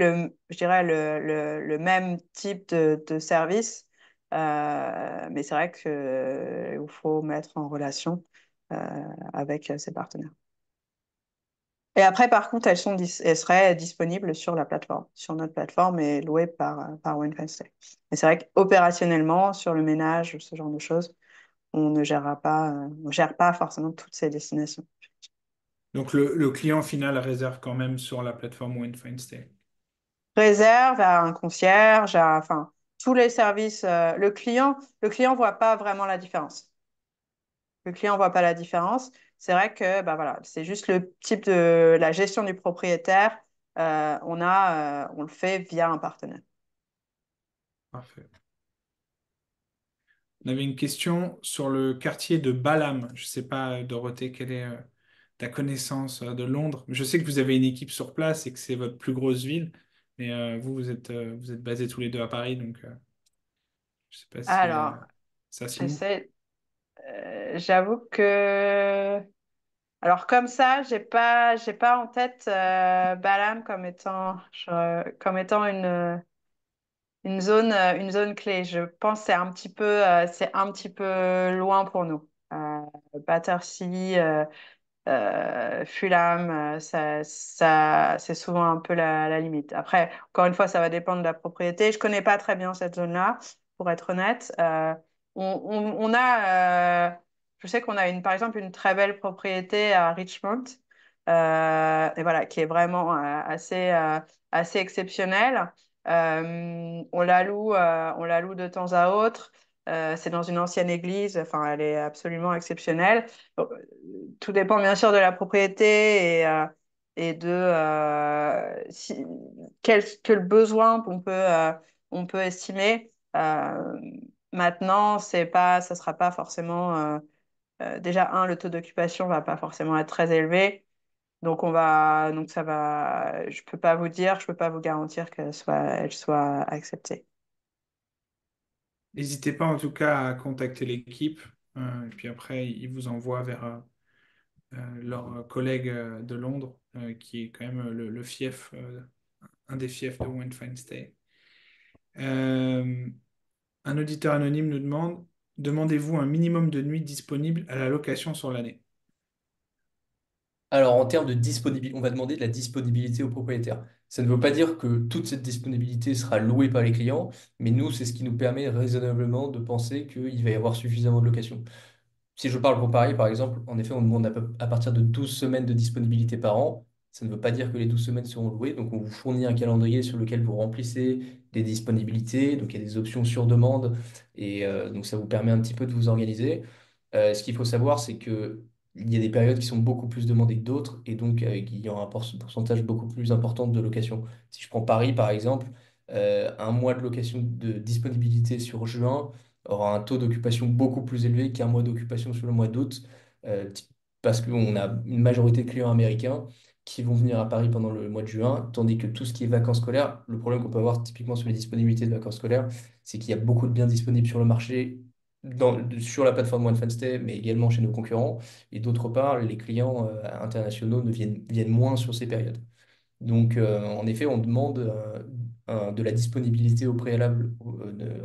je dirais, le même type de service. Mais c'est vrai qu'il faut mettre en relation euh, avec ces partenaires. Et après, par contre, elles seraient disponibles sur la plateforme, sur notre plateforme et louées par One Fine Stay. Mais c'est vrai qu'opérationnellement, sur le ménage, ce genre de choses, on gère pas forcément toutes ces destinations. Donc le client final réserve quand même sur la plateforme Win Find Stay. Réserve à un concierge, enfin, tous les services. Le client voit pas vraiment la différence. Le client voit pas la différence. C'est vrai que bah voilà, c'est juste le type de la gestion du propriétaire. On le fait via un partenaire. Parfait. On avait une question sur le quartier de Balham. Je ne sais pas, Dorothée, quelle est ta connaissance de Londres. Je sais que vous avez une équipe sur place et que c'est votre plus grosse ville, mais vous êtes basés tous les deux à Paris, donc je ne sais pas si Alors, ça se loue. j'essaie. J'avoue que alors comme ça, j'ai pas en tête Balam comme étant une zone clé. Je pense que c'est un petit peu loin pour nous. Battersea, Fulham, c'est souvent un peu la limite. Après, encore une fois, ça va dépendre de la propriété. Je connais pas très bien cette zone-là, pour être honnête. On a, je sais qu'on a par exemple, une très belle propriété à Richmond, et voilà, qui est vraiment assez exceptionnelle. On la loue de temps à autre. C'est dans une ancienne église. Enfin, elle est absolument exceptionnelle. Bon, tout dépend bien sûr de la propriété et de quel besoin on peut estimer. Maintenant, ça sera pas forcément déjà le taux d'occupation va pas forcément être très élevé. Donc ça va. Je peux pas vous garantir elle soit acceptée. N'hésitez pas en tout cas à contacter l'équipe, et puis après, ils vous envoient vers leur collègue de Londres, qui est quand même le fief, un des fiefs de Win Find Stay. Euh, un auditeur anonyme nous demande, demandez-vous un minimum de nuits disponibles à la location sur l'année? Alors, en termes de disponibilité, on va demander de la disponibilité au propriétaire. Ça ne veut pas dire que toute cette disponibilité sera louée par les clients, mais nous, c'est ce qui nous permet raisonnablement de penser qu'il va y avoir suffisamment de locations. Si je parle pour Paris, par exemple, en effet, on demande à partir de 12 semaines de disponibilité par an. Ça ne veut pas dire que les 12 semaines seront louées. Donc, on vous fournit un calendrier sur lequel vous remplissez des disponibilités. Donc, il y a des options sur demande. Et donc, ça vous permet un petit peu de vous organiser. Ce qu'il faut savoir, c'est que il y a des périodes qui sont beaucoup plus demandées que d'autres. Et donc, il y aura un pourcentage beaucoup plus important de location. Si je prends Paris, par exemple, un mois de location de disponibilité sur juin aura un taux d'occupation beaucoup plus élevé qu'un mois d'occupation sur le mois d'août, parce qu'on a une majorité de clients américains qui vont venir à Paris pendant le mois de juin, tandis que tout ce qui est vacances scolaires, le problème qu'on peut avoir typiquement sur les disponibilités de vacances scolaires, c'est qu'il y a beaucoup de biens disponibles sur le marché, sur la plateforme OneFanStay, mais également chez nos concurrents. Et d'autre part, les clients internationaux viennent moins sur ces périodes. Donc, en effet, on demande de la disponibilité au préalable,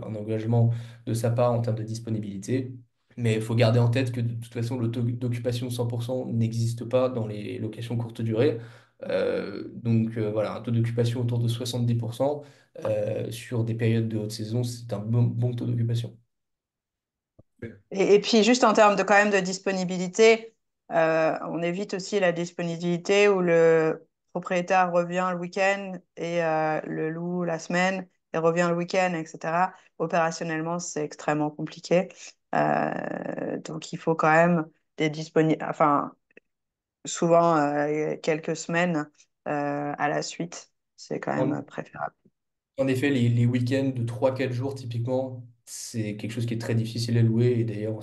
un engagement de sa part en termes de disponibilité. Mais il faut garder en tête que de toute façon, le taux d'occupation 100% n'existe pas dans les locations courte durée. Voilà, un taux d'occupation autour de 70% sur des périodes de haute saison, c'est un bon taux d'occupation. Et puis, juste en termes de quand même de disponibilité, on évite aussi la disponibilité où le propriétaire revient le week-end et le loue la semaine et revient le week-end, etc. Opérationnellement, c'est extrêmement compliqué. Donc, il faut quand même enfin, souvent quelques semaines à la suite. C'est quand même préférable. En effet, les week-ends de 3 4 jours, typiquement, c'est quelque chose qui est très difficile à louer. Et d'ailleurs,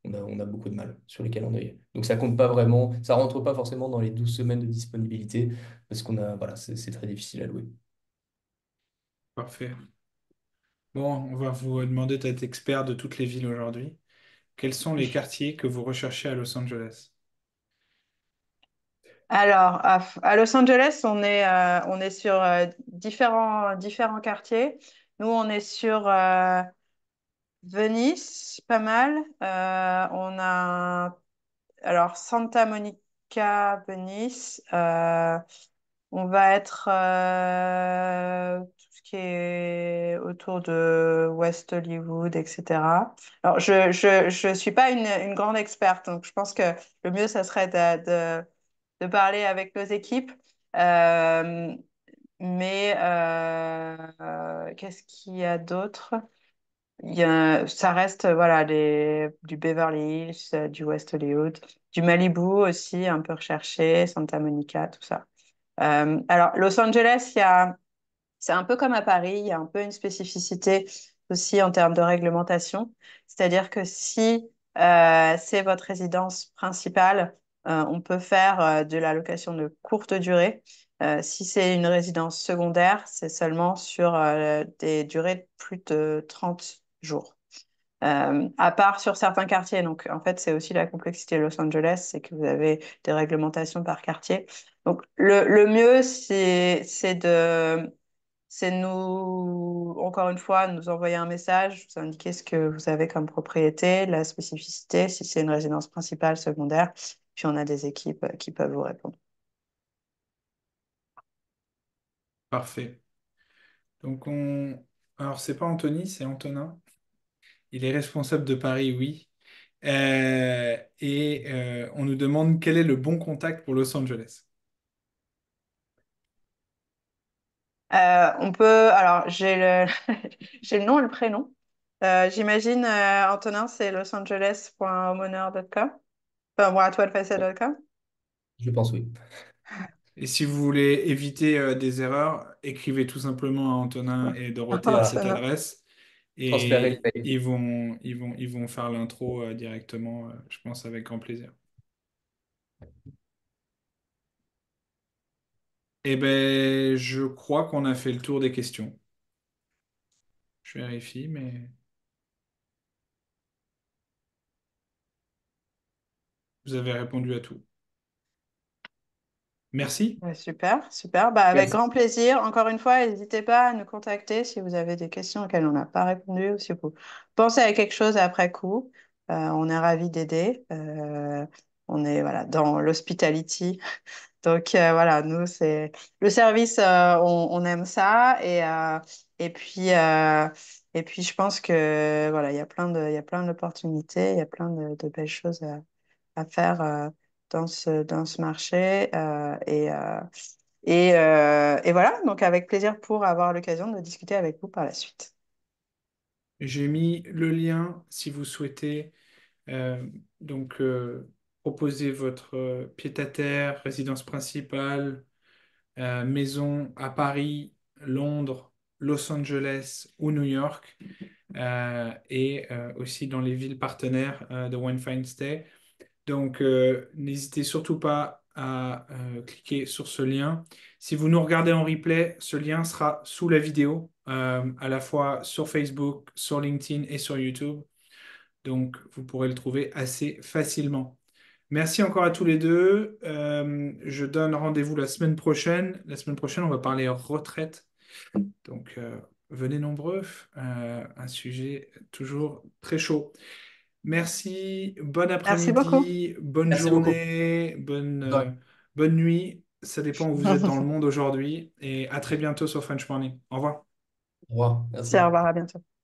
on a beaucoup de mal sur les calendriers. Donc, ça compte pas vraiment, ça rentre pas forcément dans les 12 semaines de disponibilité parce voilà, c'est très difficile à louer. Parfait. Bon, on va vous demander d'être expert de toutes les villes aujourd'hui. Quels sont les quartiers que vous recherchez à Los Angeles? Alors, à Los Angeles, on est sur différents quartiers. Nous, on est sur Venice, pas mal. On a alors Santa Monica, Venice. On va être tout ce qui est autour de West Hollywood, etc. Alors, je suis pas une grande experte, donc je pense que le mieux, ça serait de parler avec nos équipes. Euh, qu'est-ce qu'il y a d'autre? Ça reste voilà, du Beverly Hills, du West Hollywood, du Malibu aussi, un peu recherché, Santa Monica, tout ça. Alors, Los Angeles, c'est un peu comme à Paris, il y a un peu une spécificité aussi en termes de réglementation. C'est-à-dire que si c'est votre résidence principale, on peut faire de la location de courte durée. Si c'est une résidence secondaire, c'est seulement sur des durées de plus de 30 jours. À part sur certains quartiers. Donc, en fait, c'est aussi la complexité de Los Angeles, c'est que vous avez des réglementations par quartier. Donc, le mieux, c'est nous, encore une fois, nous envoyer un message, vous indiquer ce que vous avez comme propriété, la spécificité, si c'est une résidence principale, secondaire, puis on a des équipes qui peuvent vous répondre. Parfait. Donc Alors c'est pas Anthony, c'est Antonin. Il est responsable de Paris, oui. On nous demande quel est le bon contact pour Los Angeles. On peut, alors j'ai le nom et le prénom. J'imagine, Antonin, c'est losangeles.homeowner.com, enfin, whatwellfacet.com. Je pense oui. Et si vous voulez éviter des erreurs, écrivez tout simplement à Antonin et Dorothée à Voilà, cette Antonin. adresse transférer et les ils vont faire l'intro directement, je pense, avec grand plaisir. Eh ben, je crois qu'on a fait le tour des questions. Je vérifie, mais vous avez répondu à tout. Merci. Ouais, super, super. Bah, avec Merci. grand plaisir. Encore une fois, n'hésitez pas à nous contacter si vous avez des questions auxquelles on n'a pas répondu ou si vous pensez à quelque chose après coup. On est ravis d'aider. On est voilà, dans l'hospitality. Donc voilà, nous, c'est le service, on aime ça. Et puis, je pense que voilà, il y a plein d'opportunités, il y a plein de belles choses à faire. dans ce marché. Et voilà, donc avec plaisir pour avoir l'occasion de discuter avec vous par la suite. J'ai mis le lien si vous souhaitez euh, donc proposer votre pied-à-terre, résidence principale, maison à Paris, Londres, Los Angeles ou New York, et aussi dans les villes partenaires de One Fine Stay. Donc, n'hésitez surtout pas à cliquer sur ce lien. Si vous nous regardez en replay, ce lien sera sous la vidéo, à la fois sur Facebook, sur LinkedIn et sur YouTube. Donc, vous pourrez le trouver assez facilement. Merci encore à tous les deux. Je donne rendez-vous la semaine prochaine. La semaine prochaine, on va parler retraite. Donc, venez nombreux. Un sujet toujours très chaud. Merci. Bon Merci beaucoup. après-midi, bonne Merci beaucoup. journée, bonne nuit. Ça dépend où vous êtes dans le monde aujourd'hui. Et à très bientôt sur French Morning. Au revoir. Au revoir. Merci, au Merci. revoir, à bientôt.